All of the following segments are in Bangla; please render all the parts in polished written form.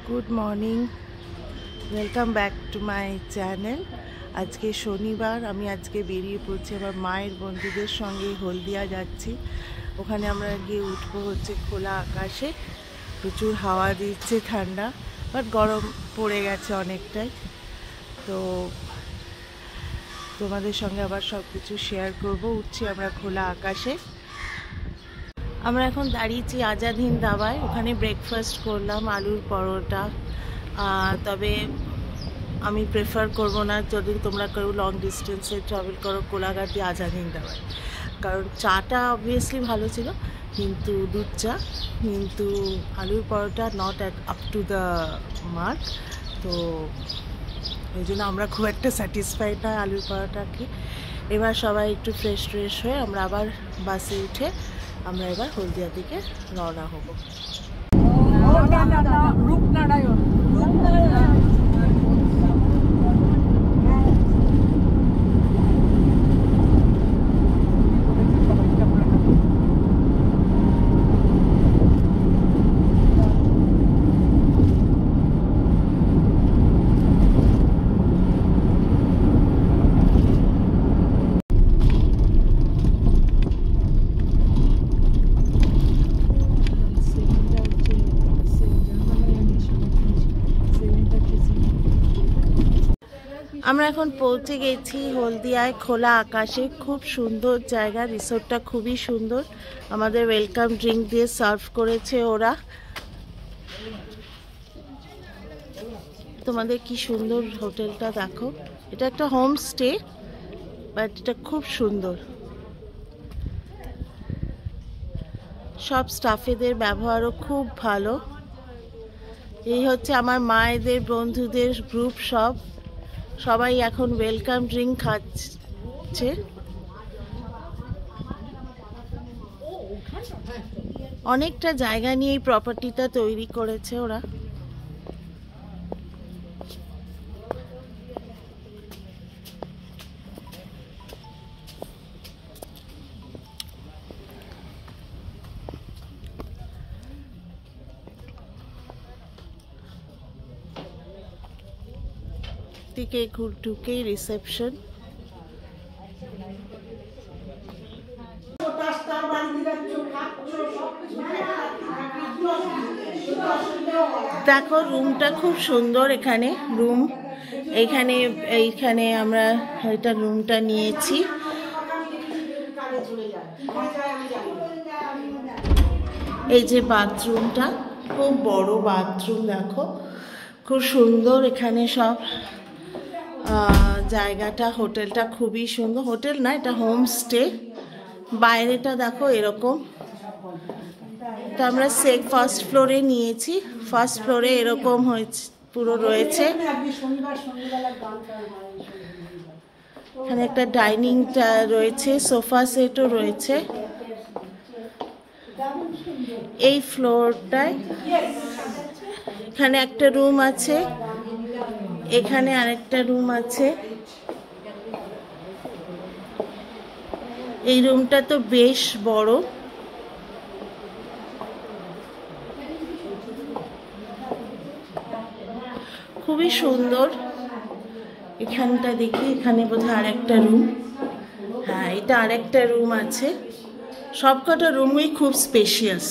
Good morning, welcome back to my channel. আজকে শনিবার, আমি আজকে বেরিয়ে পড়ছি আমার মায়ের বন্ধুদের সঙ্গে হলদিয়া যাচ্ছি। ওখানে আমরা গিয়ে উঠবো হচ্ছে খোলা আকাশে। প্রচুর হাওয়া দিচ্ছে, ঠান্ডা, বাট গরম পড়ে গেছে অনেকটাই। তো তোমাদের সঙ্গে আবার সব কিছু শেয়ার করবো। উঠছি আমরা খোলা আকাশে। আমরা এখন দাঁড়িয়েছি আজাদ হিন্দ ধাবায়। ওখানে ব্রেকফাস্ট করলাম, আলুর পরোটা। তবে আমি প্রেফার করব না যদি তোমরা কেউ লং ডিস্টেন্সে ট্রাভেল করো কোলাঘাট দিয়ে আজাদ হিন্দ ধাবায়, কারণ চাটা অবভিয়াসলি ভালো ছিল, কিন্তু দুধ চা, কিন্তু আলুর paratha not up to the mark. তো ওই জন্য আমরা খুব একটা স্যাটিসফাইড নয় আলুর পরোটাকে। এবার সবাই একটু ফ্রেশ হয়ে আমরা আবার বাসে উঠে আমরা এবার হলদিয়া দিকে রওনা হব। আমরা এখন পৌঁছে গেছি হলদিয়ায় খোলা আকাশে। খুব সুন্দর জায়গা, রিসোর্টটা খুবই সুন্দর। আমাদের ওয়েলকাম ড্রিঙ্ক দিয়ে সার্ভ করেছে ওরা। তোমাদের কি সুন্দর হোটেলটা দেখো। এটা একটা হোমস্টে, বাট এটা খুব সুন্দর। সব স্টাফেদের ব্যবহারও খুব ভালো। এই হচ্ছে আমার মায়েদের বন্ধুদের গ্রুপ, সবাই এখন ওয়েলকাম ড্রিঙ্ক খাচ্ছে। অনেকটা জায়গা নিয়ে এই প্রপার্টিটা তৈরি করেছে ওরা। দিকে ঢুকেই রিসেপশন। দেখো রুমটা খুব সুন্দর। এখানে রুম, এইখানে আমরা এটা রুমটা নিয়েছি। এই যে বাথরুমটা, খুব বড় বাথরুম, দেখো খুব সুন্দর। এখানে সব জায়গাটা, হোটেলটা খুবই সুন্দর। হোটেল না, এটা হোমস্টে। বাইরেটা দেখো এরকম। তো আমরা ফার্স্ট ফ্লোরে নিয়েছি। ফার্স্ট ফ্লোরে এরকম হয়েছে, পুরো রয়েছে। এখানে একটা ডাইনিংটা রয়েছে, সোফা সেটও রয়েছে। এই ফ্লোরটায় এখানে একটা রুম আছে, এখানে আরেকটা রুম আছে। এই রুমটা তো বেশ বড়। খুবই সুন্দর। এখানটা দেখি, এখানে বোধহয় আরেকটা রুম। হ্যাঁ, এটা আরেকটা রুম আছে। সবকটা রুমই খুব স্পেশিয়াস।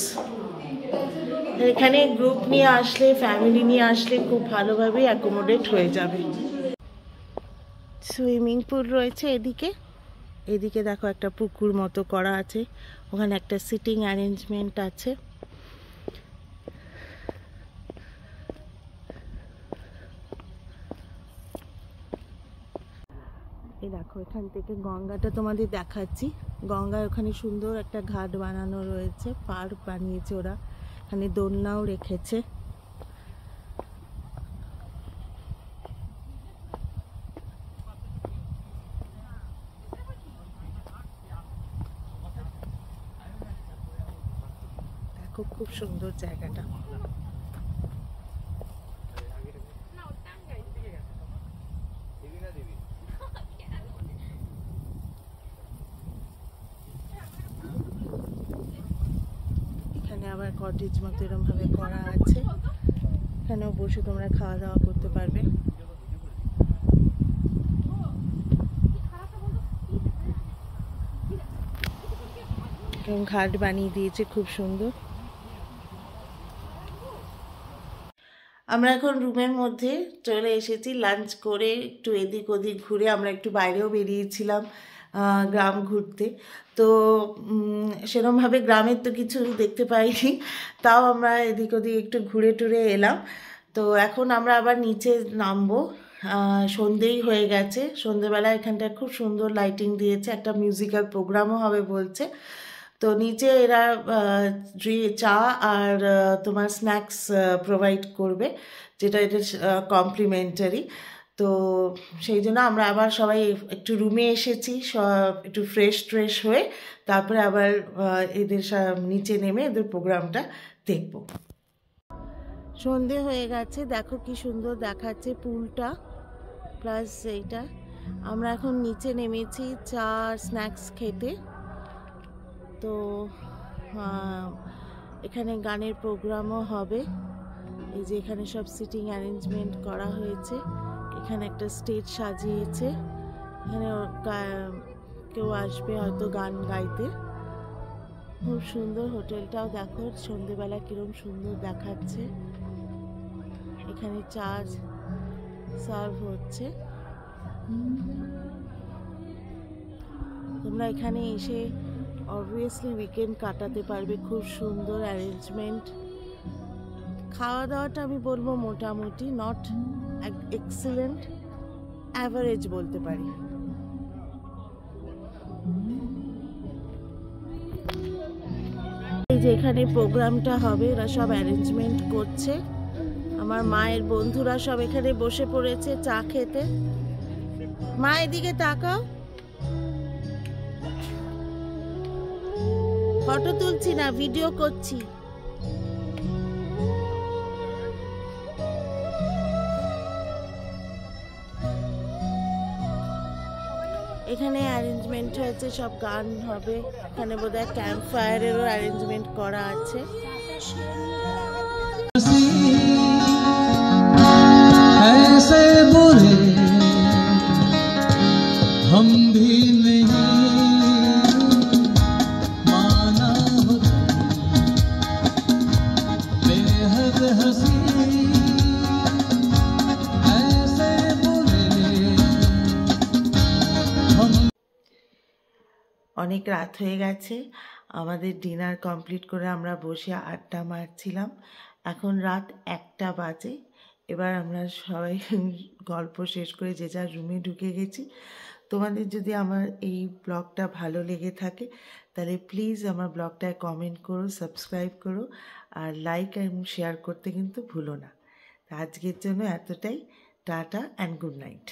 এখানে গ্রুপ নিয়ে আসলে, ফ্যামিলি নিয়ে আসলে খুব ভালোভাবে অ্যাকোমোডেট হয়ে যাবে। সুইমিং পুল রয়েছে এদিকে দেখো একটা পুকুর মতো করা আছে। ওখানে একটা সিটিং অ্যারেঞ্জমেন্ট আছে। এই দেখো, এখান থেকে গঙ্গাটা তোমাদের দেখাচ্ছি। গঙ্গার ওখানে সুন্দর একটা ঘাট বানানো রয়েছে, পার্ক বানিয়েছে ওরা। এখানে দোলনাও রেখেছে। দেখো খুব সুন্দর জায়গাটা। এখানে আবার কটেজ মতো এরকম ভাবে করা আছে। এখানেও বসে তোমরা খাওয়া দাওয়া করতে পারবে। ঘাট বানিয়ে দিয়েছে খুব সুন্দর। আমরা এখন রুমের মধ্যে চলে এসেছি, লাঞ্চ করে একটু এদিক ওদিক ঘুরে আমরা একটু বাইরেও বেরিয়েছিলাম গ্রাম ঘুরতে। তো সেরকমভাবে গ্রামের তো কিছু দেখতে পাইনি, তাও আমরা এদিক ওদিক একটু ঘুরে টুরে এলাম। তো এখন আমরা আবার নিচে নামবো, সন্ধেই হয়ে গেছে। সন্ধেবেলা এখানটা খুব সুন্দর লাইটিং দিয়েছে, একটা মিউজিক্যাল প্রোগ্রামও হবে বলছে। তো নিচে এরা চা আর তোমার স্ন্যাক্স প্রোভাইড করবে, যেটা এটা কমপ্লিমেন্টারি। তো সেই জন্য আমরা আবার সবাই একটু রুমে এসেছি, সব একটু ফ্রেশ হয়ে তারপরে আবার এদের নিচে নেমে এদের প্রোগ্রামটা দেখব। সন্ধে হয়ে গেছে, দেখো কি সুন্দর দেখাচ্ছে পুলটা প্লাস এইটা। আমরা এখন নিচে নেমেছি চা আর স্ন্যাক্স খেতে। তো এখানে গানের প্রোগ্রামও হবে। এই যে এখানে সব সিটিং অ্যারেঞ্জমেন্ট করা হয়েছে, এখানে একটা স্টেজ সাজিয়েছে, এখানে কেউ আসবে হয়তো গান গাইতে। খুব সুন্দর হোটেলটাও দেখো সন্ধেবেলা কিরম সুন্দর দেখাচ্ছে। এখানে চা সার্ভ হচ্ছে। তোমরা এখানে এসে অবভিয়াসলি উইকেন্ড কাটাতে পারবে, খুব সুন্দর অ্যারেঞ্জমেন্ট। খাওয়া দাওয়াটা আমি বলবো মোটামুটি, নট এক্সেলেন্ট, অ্যাভারেজ বলতে পারি। এই যে এখানে প্রোগ্রামটা হবে, এরা সব অ্যারেঞ্জমেন্ট করছে। আমার মায়ের বন্ধুরা সব এখানে বসে পড়েছে চা খেতে। মা এদিকে তাকাও, ফটো তুলছি না, ভিডিও করছি। এখানে অ্যারেঞ্জমেন্ট হয়েছে, সব গান হবে। এখানে বোধহয় ক্যাম্প ফায়ারেরও অ্যারেঞ্জমেন্ট করা আছে। অনেক রাত হয়ে গেছে, আমাদের ডিনার কমপ্লিট করে আমরা বসে আড্ডা মারছিলাম। এখন রাত 1টা বাজে। এবার আমরা সবাই গল্প শেষ করে যে যার রুমে ঢুকে গেছি। তোমাদের যদি আমার এই ব্লগটা ভালো লেগে থাকে তাহলে প্লিজ আমার ব্লগটায় কমেন্ট করো, সাবস্ক্রাইব করো, আর লাইক এবং শেয়ার করতে কিন্তু ভুলো না। আজকের জন্য এতটাই। Tata and good night.